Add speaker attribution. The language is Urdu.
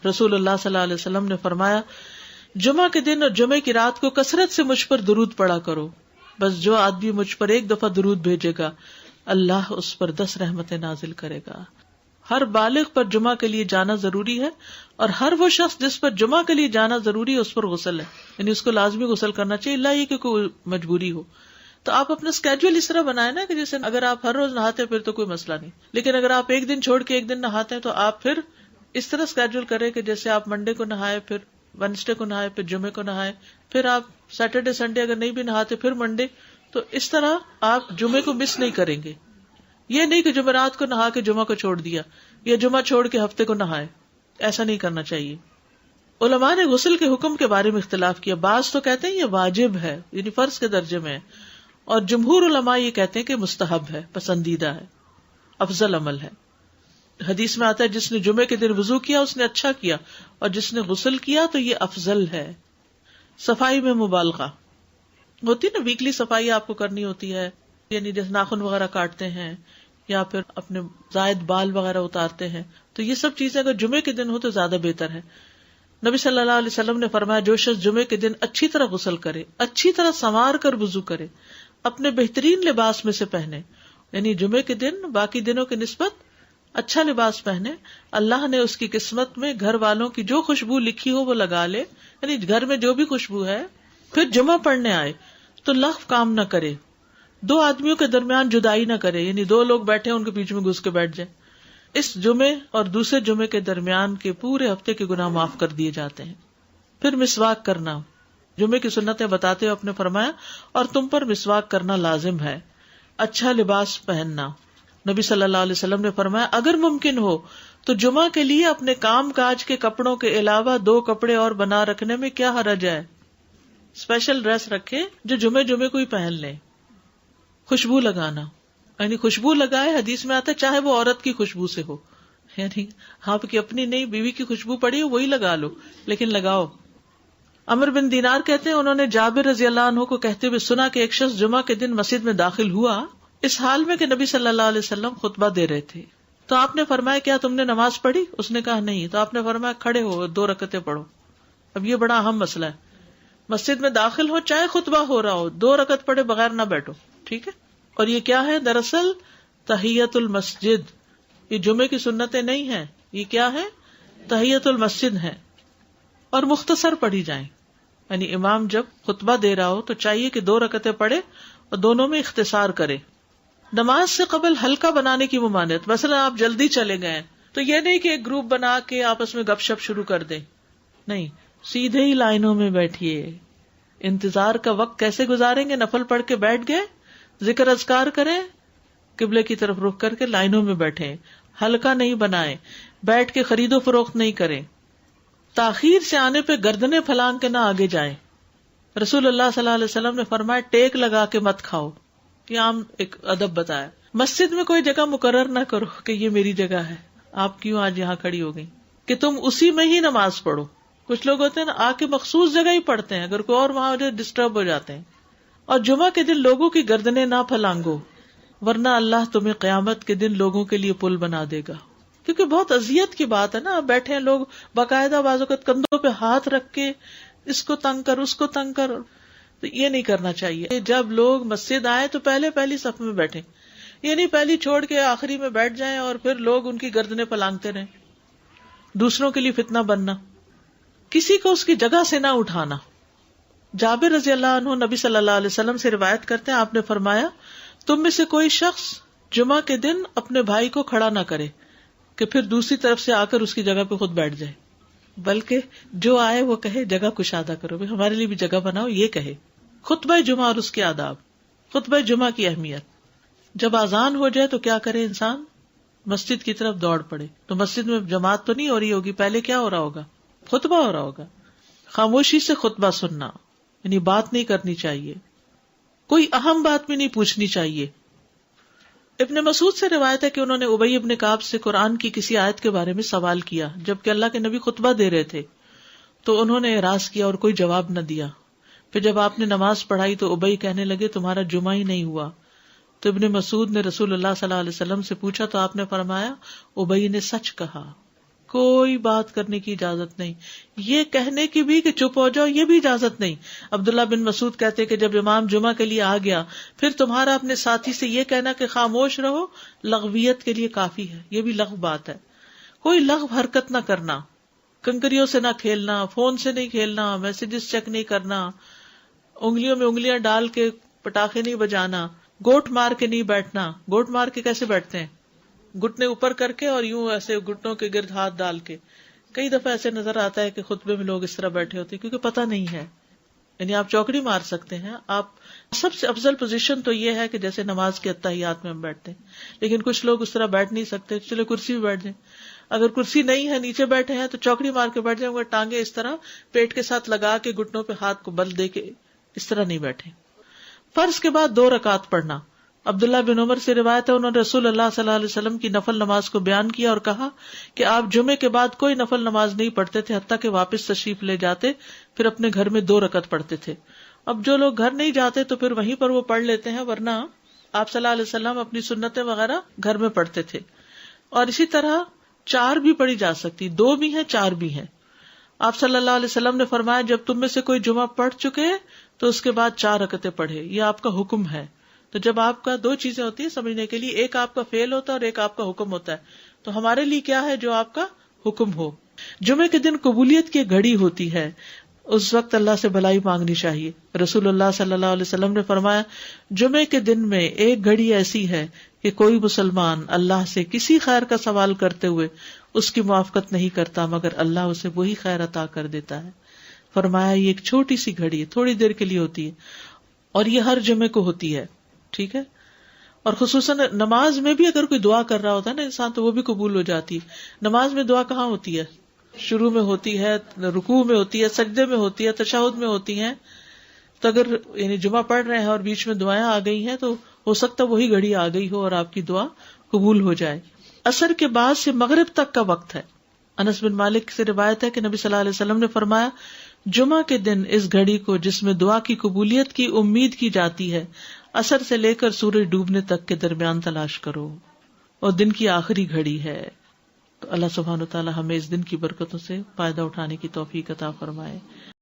Speaker 1: رسول اللہ صلی اللہ علیہ وسلم نے فرمایا جمعہ کے دن اور جمعے کی رات کو کثرت سے مجھ پر درود پڑھا کرو، بس جو آدمی مجھ پر ایک دفعہ درود بھیجے گا اللہ اس پر 10 رحمتیں نازل کرے گا۔ ہر بالغ پر جمعہ کے لیے جانا ضروری ہے، اور ہر وہ شخص جس پر جمعہ کے لیے جانا ضروری ہے اس پر غسل ہے، یعنی اس کو لازمی غسل کرنا چاہیے، اللہ یہ کہ کوئی مجبوری ہو۔ تو آپ اپنا اسکیجول اس طرح بنائیں نا کہ جیسے اگر آپ ہر روز نہاتے ہیں پھر تو کوئی مسئلہ نہیں، لیکن اگر آپ ایک دن چھوڑ کے ایک دن نہاتے ہیں تو آپ پھر اس طرح اسکیجول کریں کہ جیسے آپ منڈے کو نہائے، پھر وینسڈے کو نہائے، پھر جمعے کو نہائے، پھر آپ سیٹرڈے سنڈے اگر نہیں بھی نہاتے پھر منڈے، تو اس طرح آپ جمعے کو مس نہیں کریں گے۔ یہ نہیں کہ جمعرات کو نہا کے جمعہ کو چھوڑ دیا یا جمعہ چھوڑ کے ہفتے کو نہائے، ایسا نہیں کرنا چاہیے۔ علماء نے غسل کے حکم کے بارے میں اختلاف کیا، بعض تو کہتے ہیں یہ واجب ہے، یعنی فرض کے درجے میں ہے، اور جمہور علماء یہ کہتے ہیں کہ مستحب ہے، پسندیدہ ہے، افضل عمل ہے۔ حدیث میں آتا ہے جس نے جمعے کے دن وضو کیا اس نے اچھا کیا، اور جس نے غسل کیا تو یہ افضل ہے۔ صفائی میں مبالغہ ہوتی نا، ویکلی صفائی آپ کو کرنی ہوتی ہے، یعنی جیسے ناخن وغیرہ کاٹتے ہیں یا پھر اپنے زائد بال وغیرہ اتارتے ہیں، تو یہ سب چیزیں اگر جمعے کے دن ہو تو زیادہ بہتر ہے۔ نبی صلی اللہ علیہ وسلم نے فرمایا جو شخص جمعے کے دن اچھی طرح غسل کرے، اچھی طرح سنوار کر وضو کرے، اپنے بہترین لباس میں سے پہنے، یعنی جمعے کے دن باقی دنوں کی نسبت اچھا لباس پہنے، اللہ نے اس کی قسمت میں گھر والوں کی جو خوشبو لکھی ہو وہ لگا لے، یعنی گھر میں جو بھی خوشبو ہے، پھر جمعہ پڑھنے آئے تو لغو کام نہ کرے، 2 آدمیوں کے درمیان جدائی نہ کرے، یعنی 2 لوگ بیٹھے ان کے بیچ میں گھس کے بیٹھ جائے۔ اس جمعے اور دوسرے جمعے کے درمیان کے پورے ہفتے کے گناہ معاف کر دیے جاتے ہیں۔ پھر مسواک کرنا، جمعے کی سنتیں بتاتے ہوئے آپ نے فرمایا اور تم پر مسواک کرنا لازم ہے۔ اچھا لباس پہننا، نبی صلی اللہ علیہ وسلم نے فرمایا اگر ممکن ہو تو جمعہ کے لیے اپنے کام کاج کے کپڑوں کے علاوہ 2 کپڑے اور بنا رکھنے میں کیا حرج ہے، اسپیشل ڈریس رکھے جو جمعے کو ہی پہن لیں۔ خوشبو لگانا، یعنی خوشبو لگائے، حدیث میں آتا ہے چاہے وہ عورت کی خوشبو سے ہو، یعنی آپ کی اپنی نہیں، بیوی کی خوشبو پڑی ہو وہی لگا لو، لیکن لگاؤ۔ عمر بن دینار کہتے ہیں انہوں نے جابر رضی اللہ عنہ کو کہتے ہوئے سنا کہ ایک شخص جمعہ کے دن مسجد میں داخل ہوا اس حال میں کہ نبی صلی اللہ علیہ وسلم خطبہ دے رہے تھے، تو آپ نے فرمایا کیا تم نے نماز پڑھی؟ اس نے کہا نہیں، تو آپ نے فرمایا کھڑے ہو 2 رکعتیں پڑھو۔ اب یہ بڑا اہم مسئلہ ہے، مسجد میں داخل ہو چاہے خطبہ ہو رہا ہو 2 رکعت پڑھے بغیر نہ بیٹھو، ٹھیک ہے؟ اور یہ کیا ہے؟ دراصل تحیت المسجد، یہ جمعے کی سنتیں نہیں ہیں، یہ کیا ہے؟ تحیت المسجد ہے، اور مختصر پڑھی جائیں، یعنی امام جب خطبہ دے رہا ہو تو چاہیے کہ 2 رکعتیں پڑھے اور دونوں میں اختصار کرے۔ نماز سے قبل ہلکا بنانے کی ممانعت، مثلا آپ جلدی چلے گئے تو یہ نہیں کہ ایک گروپ بنا کے آپس میں گپ شپ شروع کر دیں، نہیں، سیدھے ہی لائنوں میں بیٹھیے۔ انتظار کا وقت کیسے گزاریں گے؟ نفل پڑھ کے بیٹھ گئے، ذکر اذکار کریں، قبلے کی طرف رخ کر کے لائنوں میں بیٹھیں، ہلکا نہیں بنائیں، بیٹھ کے خرید و فروخت نہیں کریں، تاخیر سے آنے پہ گردنیں پھلانگ کے نہ آگے جائیں۔ رسول اللہ صلی اللہ علیہ وسلم نے فرمایا ٹیک لگا کے مت کھاؤ، یہ عام ایک ادب بتایا۔ مسجد میں کوئی جگہ مقرر نہ کرو کہ یہ میری جگہ ہے، آپ کیوں آج یہاں کھڑی ہو گئی، کہ تم اسی میں ہی نماز پڑھو۔ کچھ لوگ ہوتے ہیں نا آ کے مخصوص جگہ ہی پڑھتے ہیں، اگر کوئی اور وہاں ہو جائے ڈسٹرب ہو جاتے ہیں۔ اور جمعہ کے دن لوگوں کی گردنیں نہ پھلانگو، ورنہ اللہ تمہیں قیامت کے دن لوگوں کے لیے پل بنا دے گا، کیونکہ بہت اذیت کی بات ہے نا، بیٹھے ہیں لوگ باقاعدہ بعض اوقات کندھوں پہ ہاتھ رکھ کے اس کو تنگ کر اس کو تنگ کر، تو یہ نہیں کرنا چاہیے۔ جب لوگ مسجد آئے تو پہلی صف میں بیٹھیں، یہ نہیں پہلی چھوڑ کے آخری میں بیٹھ جائیں اور پھر لوگ ان کی گردنیں پھلانگتے رہیں، دوسروں کے لیے فتنہ بننا۔ کسی کو اس کی جگہ سے نہ اٹھانا۔ جابر رضی اللہ عنہ نبی صلی اللہ علیہ وسلم سے روایت کرتے ہیں، آپ نے فرمایا تم میں سے کوئی شخص جمعہ کے دن اپنے بھائی کو کھڑا نہ کرے کہ پھر دوسری طرف سے آ کر اس کی جگہ پہ خود بیٹھ جائے، بلکہ جو آئے وہ کہے جگہ کشادہ کرو، بھائی ہمارے لیے بھی جگہ بناؤ، یہ کہے۔ خطبہ جمعہ اور اس کے آداب، خطبہ جمعہ کی اہمیت۔ جب اذان ہو جائے تو کیا کرے انسان؟ مسجد کی طرف دوڑ پڑے۔ تو مسجد میں جماعت تو نہیں ہو رہی ہوگی، پہلے کیا ہو رہا ہوگا؟ خطبہ ہو رہا ہوگا۔ خاموشی سے خطبہ سننا، یعنی بات نہیں کرنی چاہیے، کوئی اہم بات بھی نہیں پوچھنی چاہیے۔ ابن مسعود سے روایت ہے کہ انہوں نے ابی ابن کعب سے قرآن کی کسی آیت کے بارے میں سوال کیا جبکہ اللہ کے نبی خطبہ دے رہے تھے، تو انہوں نے اعراض کیا اور کوئی جواب نہ دیا۔ پھر جب آپ نے نماز پڑھائی تو ابی کہنے لگے تمہارا جمعہ ہی نہیں ہوا۔ تو ابن مسعود نے رسول اللہ صلی اللہ علیہ وسلم سے پوچھا تو آپ نے فرمایا ابی نے سچ کہا، کوئی بات کرنے کی اجازت نہیں. یہ کہنے کی بھی کہ چپ ہو جاؤ یہ بھی اجازت نہیں. عبداللہ بن مسعود کہتے کہ جب امام جمعہ کے لیے آ گیا پھر تمہارا اپنے ساتھی سے یہ کہنا کہ خاموش رہو لغویت کے لیے کافی ہے. یہ بھی لغو بات ہے. کوئی لغو حرکت نہ کرنا، کنکریوں سے نہ کھیلنا، فون سے نہیں کھیلنا، میسجز چیک نہیں کرنا، انگلیوں میں انگلیاں ڈال کے پٹاخے نہیں بجانا، گوٹ مار کے نہیں بیٹھنا. گوٹ مار کے کیسے بیٹھتے ہیں؟ گھٹنے اوپر کر کے اور یوں ایسے گھٹنوں کے گرد ہاتھ ڈال کے. کئی دفعہ ایسے نظر آتا ہے کہ خطبے میں لوگ اس طرح بیٹھے ہوتے ہیں کیونکہ پتہ نہیں ہے. یعنی آپ چوکڑی مار سکتے ہیں. آپ سب سے افضل پوزیشن تو یہ ہے کہ جیسے نماز کے اتحیات میں ہم بیٹھتے ہیں، لیکن کچھ لوگ اس طرح بیٹھ نہیں سکتے. چلے کرسی بھی بیٹھ جائیں. اگر کرسی نہیں ہے نیچے بیٹھے ہیں تو چوکڑی مار کے بیٹھ جائیں، ٹانگیں اس طرح پیٹ کے ساتھ لگا کے گھٹنوں پہ ہاتھ کو بل دے کے اس طرح نہیں بیٹھے. فرض کے بعد 2 رکعت پڑھنا. عبداللہ بن عمر سے روایت ہے انہوں نے رسول اللہ صلی اللہ علیہ وسلم کی نفل نماز کو بیان کیا اور کہا کہ آپ جمعے کے بعد کوئی نفل نماز نہیں پڑھتے تھے حتیٰ کہ واپس تشریف لے جاتے، پھر اپنے گھر میں 2 رکعت پڑھتے تھے. اب جو لوگ گھر نہیں جاتے تو پھر وہیں پر وہ پڑھ لیتے ہیں، ورنہ آپ صلی اللہ علیہ وسلم اپنی سنتیں وغیرہ گھر میں پڑھتے تھے. اور اسی طرح 4 بھی پڑھی جا سکتی، 2 بھی ہیں 4 بھی ہیں. آپ صلی اللہ علیہ وسلم نے فرمایا جب تم میں سے کوئی جمعہ پڑھ چکے تو اس کے بعد 4 رکعتیں پڑھے. یہ آپ کا حکم ہے. تو جب آپ کا 2 چیزیں ہوتی ہیں سمجھنے کے لیے، ایک آپ کا فعل ہوتا ہے اور ایک آپ کا حکم ہوتا ہے. تو ہمارے لیے کیا ہے جو آپ کا حکم ہو. جمعے کے دن قبولیت کی گھڑی ہوتی ہے، اس وقت اللہ سے بھلائی مانگنی چاہیے. رسول اللہ صلی اللہ علیہ وسلم نے فرمایا جمعے کے دن میں ایک گھڑی ایسی ہے کہ کوئی مسلمان اللہ سے کسی خیر کا سوال کرتے ہوئے اس کی موافقت نہیں کرتا مگر اللہ اسے وہی خیر عطا کر دیتا ہے. فرمایا یہ ایک چھوٹی سی گھڑی ہے، تھوڑی دیر کے لیے ہوتی ہے اور یہ ہر جمعے کو ہوتی ہے. ٹھیک ہے. اور خصوصاً نماز میں بھی اگر کوئی دعا کر رہا ہوتا ہے نا انسان تو وہ بھی قبول ہو جاتی ہے. نماز میں دعا کہاں ہوتی ہے؟ شروع میں ہوتی ہے، رکوع میں ہوتی ہے، سجدے میں ہوتی ہے، تشہد میں ہوتی ہیں. تو اگر یعنی جمعہ پڑھ رہے ہیں اور بیچ میں دعائیں آ گئی ہیں تو ہو سکتا ہے وہی گھڑی آ گئی ہو اور آپ کی دعا قبول ہو جائے. عصر کے بعد سے مغرب تک کا وقت ہے. انس بن مالک سے روایت ہے کہ نبی صلی اللہ علیہ وسلم نے فرمایا جمعہ کے دن اس گھڑی کو جس میں دعا کی قبولیت کی امید کی جاتی ہے عصر سے لے کر سورج ڈوبنے تک کے درمیان تلاش کرو، اور دن کی آخری گھڑی ہے. تو اللہ سبحانہ و تعالی ہمیں اس دن کی برکتوں سے فائدہ اٹھانے کی توفیق عطا فرمائے.